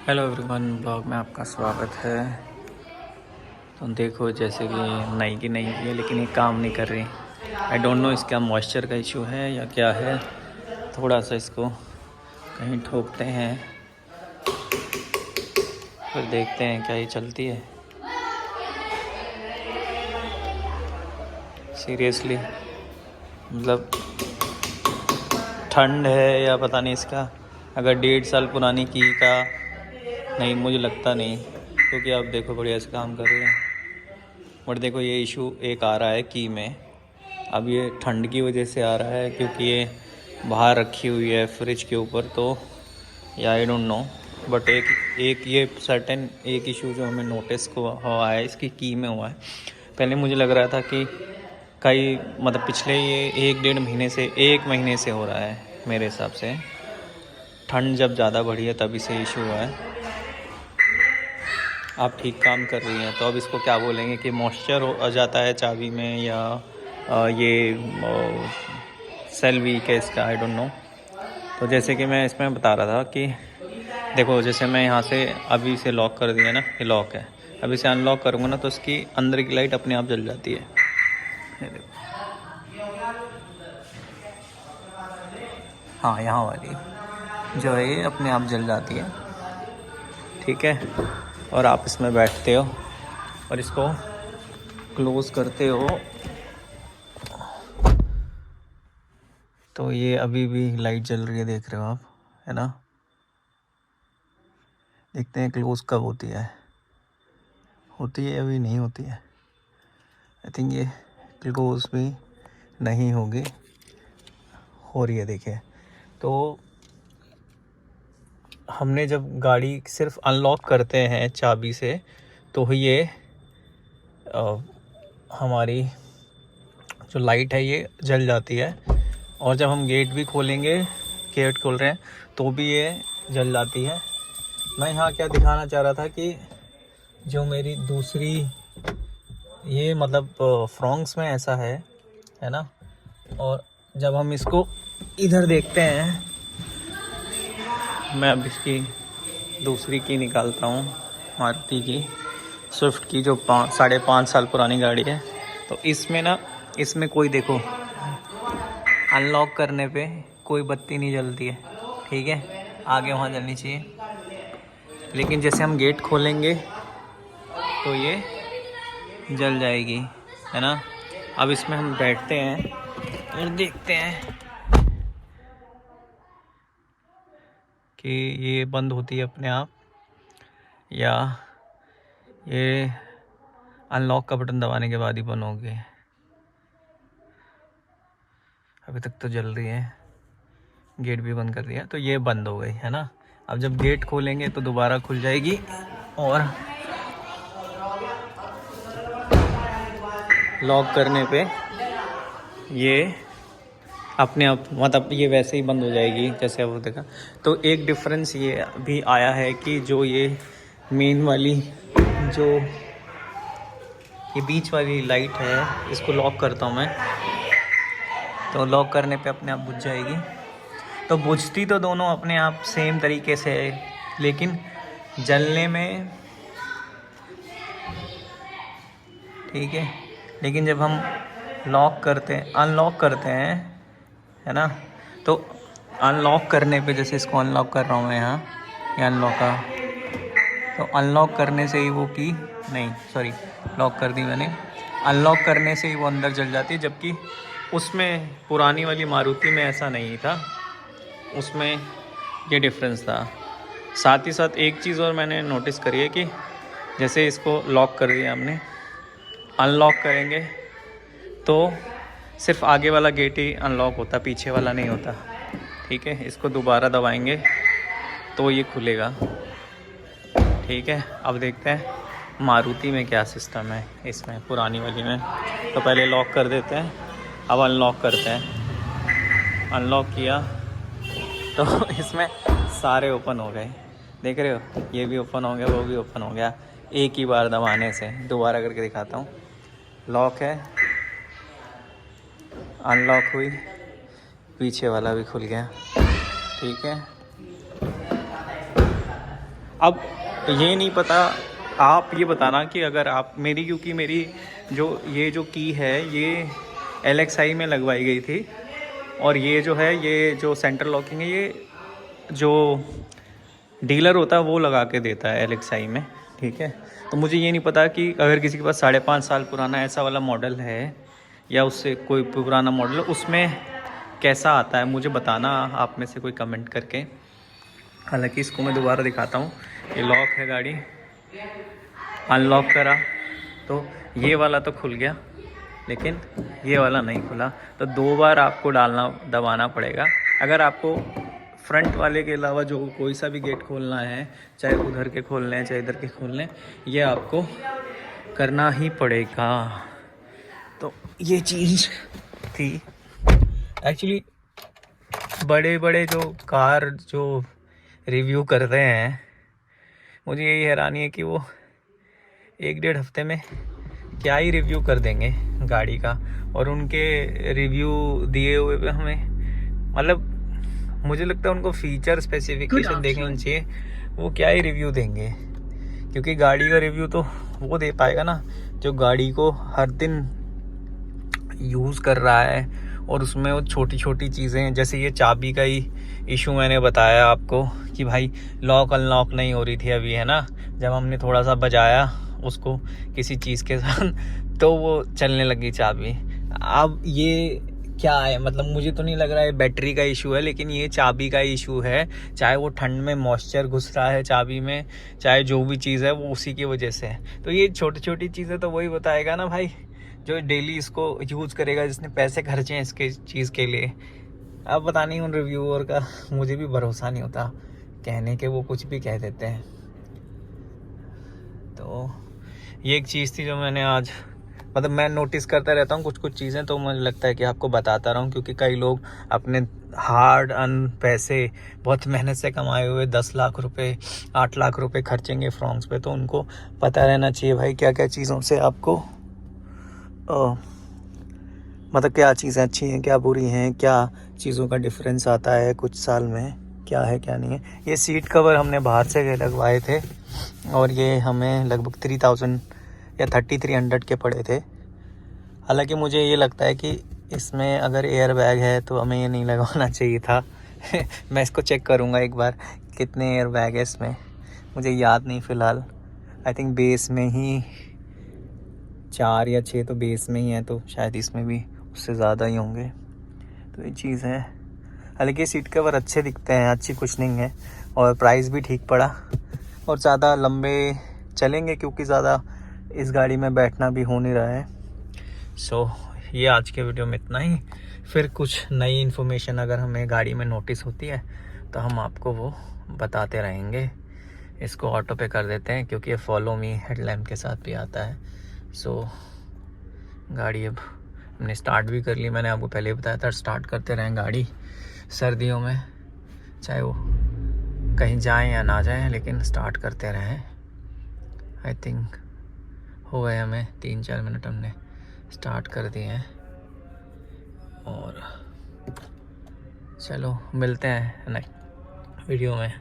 Hello everyone, blog में आपका स्वागत है। तो देखो, जैसे कि नई की नई है लेकिन ये काम नहीं कर रही। आई डोंट नो इसका मॉइस्चर का इशू है या क्या है। थोड़ा सा इसको कहीं ठोकते हैं, फिर देखते हैं क्या ये चलती है। सीरियसली मतलब ठंड है या पता नहीं इसका। अगर 1.5 साल पुरानी की का नहीं, मुझे लगता नहीं, क्योंकि आप देखो बढ़िया से काम कर रहे हैं। बट देखो ये इशू एक आ रहा है की में। अब ये ठंड की वजह से आ रहा है क्योंकि ये बाहर रखी हुई है फ्रिज के ऊपर, तो या आई डोंट नो। बट एक ये सर्टेन एक इशू जो हमें नोटिस को हुआ है इसकी की में हुआ है। पहले मुझे लग रहा था कि कई मतलब पिछले ये 1 महीने से हो रहा है मेरे हिसाब से। ठंड जब ज़्यादा बढ़ी है तभी से इशू हुआ है। आप ठीक काम कर रही हैं, तो अब इसको क्या बोलेंगे कि मॉइस्चर हो जाता है चाबी में, या ये सेल वीक है इसका, आई डोंट नो। तो जैसे कि मैं इसमें बता रहा था कि देखो, जैसे मैं यहाँ से अभी से लॉक कर दिया ना, ये लॉक है। अभी से अनलॉक करूँगा ना तो इसकी अंदर की लाइट अपने आप जल जाती है। ये देखो, हाँ, यहाँ वाली जो है ये अपने आप जल जाती है, ठीक है। और आप इसमें बैठते हो और इसको क्लोज़ करते हो, तो ये अभी भी लाइट जल रही है, देख रहे हो आप, है ना। देखते हैं क्लोज़ कब होती है अभी नहीं होती है। आई थिंक ये क्लोज़ भी नहीं होगी, हो रही है, देखिए। तो हमने जब गाड़ी सिर्फ अनलॉक करते हैं चाबी से तो ये हमारी जो लाइट है ये जल जाती है। और जब हम गेट खोल रहे हैं तो भी ये जल जाती है। मैं यहाँ क्या दिखाना चाह रहा था कि जो मेरी दूसरी ये मतलब फ्रॉन्क्स में ऐसा है ना। और जब हम इसको इधर देखते हैं, मैं अब इसकी दूसरी की निकालता हूँ, मारुति की स्विफ्ट की, जो 5.5 साल पुरानी गाड़ी है। तो इसमें कोई देखो, अनलॉक करने पे कोई बत्ती नहीं जलती है, ठीक है। आगे वहाँ जलनी चाहिए, लेकिन जैसे हम गेट खोलेंगे तो ये जल जाएगी, है ना। अब इसमें हम बैठते हैं और देखते हैं कि ये बंद होती है अपने आप, या ये अनलॉक का बटन दबाने के बाद ही बंद होगी। अभी तक तो जल रही है, गेट भी बंद कर दिया तो ये बंद हो गई, है ना। अब जब गेट खोलेंगे तो दोबारा खुल जाएगी और लॉक करने पे ये अपने आप मतलब ये वैसे ही बंद हो जाएगी जैसे अब देखा। तो एक डिफरेंस ये भी आया है कि जो ये मेन वाली जो ये बीच वाली लाइट है, इसको लॉक करता हूँ मैं, तो लॉक करने पे अपने आप बुझ जाएगी। तो बुझती तो दोनों अपने आप सेम तरीके से है, लेकिन जलने में, ठीक है। लेकिन जब हम अनलॉक करते हैं, है ना, तो अनलॉक करने पे, जैसे इसको अनलॉक कर रहा हूँ मैं यहाँ, ये अनलॉक का, तो अनलॉक करने से ही वो की नहीं, सॉरी, लॉक कर दी मैंने। अनलॉक करने से ही वो अंदर जल जाती है, जबकि उसमें पुरानी वाली मारुति में ऐसा नहीं था, उसमें ये डिफरेंस था। साथ ही साथ एक चीज़ और मैंने नोटिस करी है कि जैसे इसको लॉक कर दिया हमने, अनलॉक करेंगे तो सिर्फ आगे वाला गेट ही अनलॉक होता, पीछे वाला नहीं होता, ठीक है। इसको दोबारा दबाएंगे तो ये खुलेगा, ठीक है। अब देखते हैं मारुति में क्या सिस्टम है, इसमें पुरानी वाली में। तो पहले लॉक कर देते हैं, अब अनलॉक करते हैं। अनलॉक किया तो इसमें सारे ओपन हो गए, देख रहे हो, ये भी ओपन हो गया, वो भी ओपन हो गया, एक ही बार दबाने से। दोबारा करके दिखाता हूँ। लॉक है, अनलॉक हुई, पीछे वाला भी खुल गया, ठीक है। अब ये नहीं पता, आप ये बताना कि अगर आप मेरी, क्योंकि मेरी जो की है ये LXI में लगवाई गई थी, और ये जो है, ये जो सेंटर लॉकिंग है, ये जो डीलर होता है वो लगा के देता है LXI में, ठीक है। तो मुझे ये नहीं पता कि अगर किसी के पास 5.5 साल पुराना ऐसा वाला मॉडल है या उससे कोई पुराना मॉडल, उसमें कैसा आता है मुझे बताना आप में से कोई कमेंट करके। हालांकि इसको मैं दोबारा दिखाता हूँ। ये लॉक है, गाड़ी अनलॉक करा तो ये वाला तो खुल गया, लेकिन ये वाला नहीं खुला। तो 2 बार आपको दबाना पड़ेगा। अगर आपको फ्रंट वाले के अलावा जो कोई सा भी गेट खोलना है, चाहे उधर के खोलने हैं चाहे इधर के खोलने हैं, ये आपको करना ही पड़ेगा। तो ये चीज़ थी एक्चुअली। बड़े बड़े जो कार जो रिव्यू करते हैं, मुझे यही हैरानी है कि वो 1-1.5 हफ्ते में क्या ही रिव्यू कर देंगे गाड़ी का, और उनके रिव्यू दिए हुए पे हमें, मतलब मुझे लगता है उनको फीचर स्पेसिफिकेशन देख लेना चाहिए, वो क्या ही रिव्यू देंगे। क्योंकि गाड़ी का रिव्यू तो वो दे पाएगा ना जो गाड़ी को हर दिन यूज़ कर रहा है, और उसमें वो छोटी छोटी चीज़ें, जैसे ये चाबी का ही इशू मैंने बताया आपको कि भाई लॉक अनलॉक नहीं हो रही थी अभी, है ना। जब हमने थोड़ा सा बजाया उसको किसी चीज़ के साथ तो वो चलने लगी चाबी। अब ये क्या है, मतलब मुझे तो नहीं लग रहा है बैटरी का इशू है, लेकिन ये चाबी का इशू है। चाहे वो ठंड में मॉइस्चर घुस रहा है चाबी में, चाहे जो भी चीज़ है वो उसी की वजह से है। तो ये छोटी छोटी चीज़ें तो वही बताएगा ना भाई, जो डेली इसको यूज़ करेगा, जिसने पैसे खर्चे हैं इसके चीज़ के लिए। अब पता नहीं उन रिव्यूअर का मुझे भी भरोसा नहीं होता, कहने के वो कुछ भी कह देते हैं। तो ये एक चीज़ थी जो मैंने आज, मतलब मैं नोटिस करता रहता हूँ कुछ कुछ चीज़ें, तो मुझे लगता है कि आपको बताता रहूँ। क्योंकि कई लोग अपने हार्ड अर्न पैसे, बहुत मेहनत से कमाए हुए 10 लाख रुपए 8 लाख रुपए खर्चेंगे फ्रॉन्क्स पे, तो उनको पता रहना चाहिए भाई क्या क्या चीज़ों से आपको मतलब क्या चीज़ें अच्छी हैं क्या बुरी हैं, क्या चीज़ों का डिफरेंस आता है कुछ साल में, क्या है क्या नहीं है। ये सीट कवर हमने बाहर से लगवाए थे, और ये हमें लगभग 3000 या 3300 के पड़े थे। हालांकि मुझे ये लगता है कि इसमें अगर एयर बैग है तो हमें ये नहीं लगवाना चाहिए था। मैं इसको चेक करूँगा एक बार कितने एयर बैग है इसमें, मुझे याद नहीं फ़िलहाल। आई थिंक बेस में ही 4 या 6 तो बेस में ही है, तो शायद इसमें भी उससे ज़्यादा ही होंगे। तो ये चीज़ है। हालांकि सीट कवर अच्छे दिखते हैं, अच्छी कुछ नहीं है, और प्राइस भी ठीक पड़ा, और ज़्यादा लंबे चलेंगे क्योंकि ज़्यादा इस गाड़ी में बैठना भी हो नहीं रहा है। सो ये आज के वीडियो में इतना ही। फिर कुछ नई इन्फॉर्मेशन अगर हमें गाड़ी में नोटिस होती है तो हम आपको वो बताते रहेंगे। इसको ऑटो पे कर देते हैं क्योंकि ये फॉलो मी हेडलैम्प के साथ भी आता है। सो गाड़ी अब हमने स्टार्ट भी कर ली, मैंने आपको पहले ही बताया था स्टार्ट करते रहें गाड़ी सर्दियों में, चाहे वो कहीं जाएं या ना जाएं, लेकिन स्टार्ट करते रहें। आई थिंक हो गए हमें 3-4 मिनट हमने स्टार्ट कर दिए हैं, और चलो मिलते हैं नेक्स्ट वीडियो में।